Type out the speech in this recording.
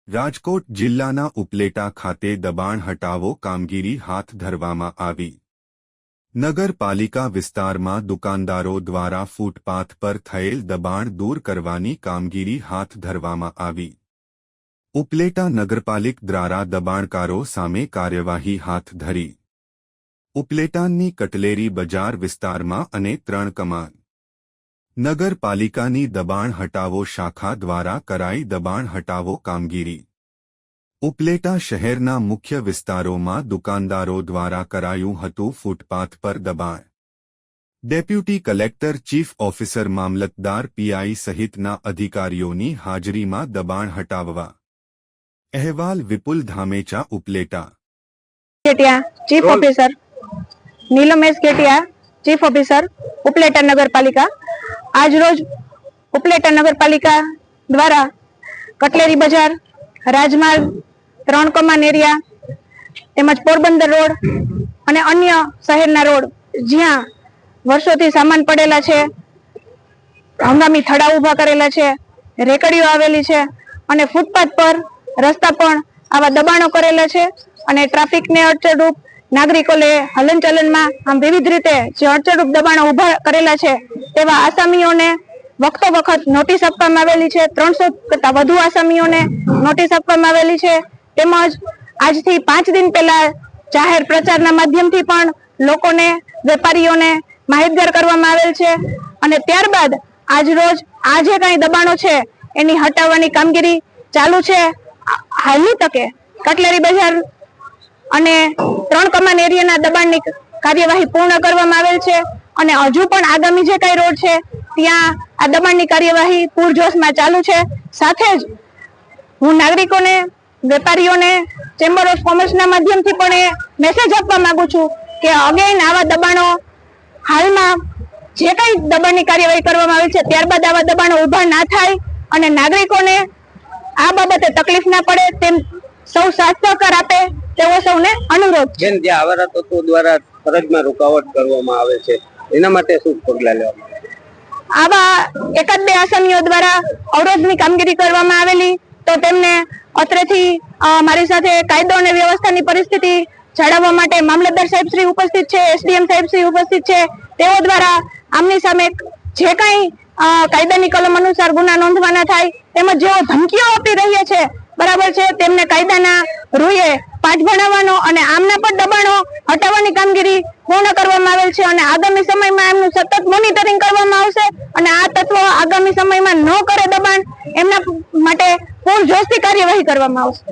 રાજકોટ જિલ્લાના ઉપલેટા ખાતે દબાણ હટાવો કામગીરી હાથ ધરવામાં આવી। નગરપાલિકા વિસ્તારમાં દુકાનદારો દ્વારા ફૂટપાથ પર થયેલ દબાણ દૂર કરવાની કામગીરી હાથ ધરવામાં આવી। ઉપલેટા નગરપાલિકા દ્વારા દબાણકારો સામે કાર્યવાહી હાથ ધરી। ઉપલેટાની કટલેરી બજાર વિસ્તારમાં અને 3 કમાન નગરપાલિકાની દબાણ હટાવો શાખા દ્વારા કરાઈ દબાણ હટાવો કામગીરી। ઉપલેટા શહેરના મુખ્ય વિસ્તારોમાં દુકાનદારો દ્વારા કરાયું હતું ફૂટપાથ પર દબાણ। ડેપ્યુટી કલેક્ટર, ચીફ ઓફિસર, મામલતદાર, પીઆઈ સહિતના અધિકારીઓની હાજરીમાં દબાણ હટાવવા। અહેવાલ Vipul Dhamecha, Upleta. Chief officer Nilmesh Ketiya, chief officer Upleta नगरपालिका। आज रोज उपलेटा नगरपालिका द्वारा कटलेरी बजार, राजमार्ग, 3 कमान एरिया તેમજ પોરબંદર રોડ અને અન્ય શહેરના રોડ જ્યાં વર્ષોથી સામાન પડેલા છે, હંગામી થડા ઉભા કરેલા છે, રેકડીઓ આવેલી છે અને ફૂટપાથ પર રસ્તા પણ આવા દબાણો કરેલા છે અને ટ્રાફિકને અડચણરૂપ, નાગરિકોને હલનચલનમાં આમ વિવિધ રીતે જે અડચણરૂપ દબાણો ઉભા કરેલા છે તેવા આસામીઓને વખતો વખત નોટિસ આપવામાં આવેલી છે। 300 કરતા વધુ આસામીઓને નોટિસ આપવામાં આવેલી છે। તેમજ આજથી 5 દિન પહેલા જાહેર પ્રચારના માધ્યમથી પણ લોકોને, વેપારીઓને માહિતગાર કરવામાં આવેલ છે અને ત્યારબાદ આજ રોજ આ જે કાંઈ દબાણો છે એની હટાવવાની કામગીરી ચાલુ છે। હાલની તકે કટલેરી બજાર અને 3 કમાન એરિયાના દબાણની કાર્યવાહી પૂર્ણ કરવામાં આવેલ છે અને હજુ પણ આગામી જે કાંઈ રોડ છે ત્યાં આ દબાણની કાર્યવાહી પૂરજોશમાં ચાલુ છે। સાથે જ હું નાગરિકોને, વેપારીઓને, ચેમ્બર ઓફ કોમર્સના માધ્યમથી પણ એ મેસેજ આપવા માંગુ છું કે અગેન આવા દબાણો, હાલમાં જે કાંઈ દબાણની કાર્યવાહી કરવામાં આવી છે ત્યારબાદ આવા દબાણો ઊભા ના થાય અને નાગરિકોને આ બાબતે તકલીફ ના પડે તેમ સૌ સાથ સહકાર આપે તેવો સૌને અનુરોધ છે। જે આવારા તત્વો દ્વારા ફરજમાં રૂકાવટ કરવામાં આવે છે એના માટે શું પગલાં લેવામાં આવા 1-2 આસામીઓ દ્વારા અવરોધની કામગીરી કરવામાં આવેલી તો તેમને અત્રેથી મારી સાથે કાયદો અને વ્યવસ્થાની પરિસ્થિતિ જાળવવા માટે મામલતદાર સાહેબ શ્રી ઉપસ્થિત છે, એસડીએમ સાહેબ શ્રી ઉપસ્થિત છે, તેઓ દ્વારા આમની સામે જે કાંઈ કાયદાની કલમ અનુસાર ગુના નોંધવાના થાય તેમજ જેઓ ધમકીઓ આપી રહ્યા છે, બરાબર છે, તેમને કાયદાના રૂએ પાઠ ભણાવવાનો અને આમના પર દબાણો હટાવવાની કામગીરી પૂર્ણ કરવામાં આવેલ છે અને આગામી સમયમાં એમનું સતત મોનિટરિંગ કરવામાં આવશે અને આ તત્વો આગામી સમયમાં ન કરે દબાણ એમના માટે પૂરજોશથી કાર્યવાહી કરવામાં આવશે।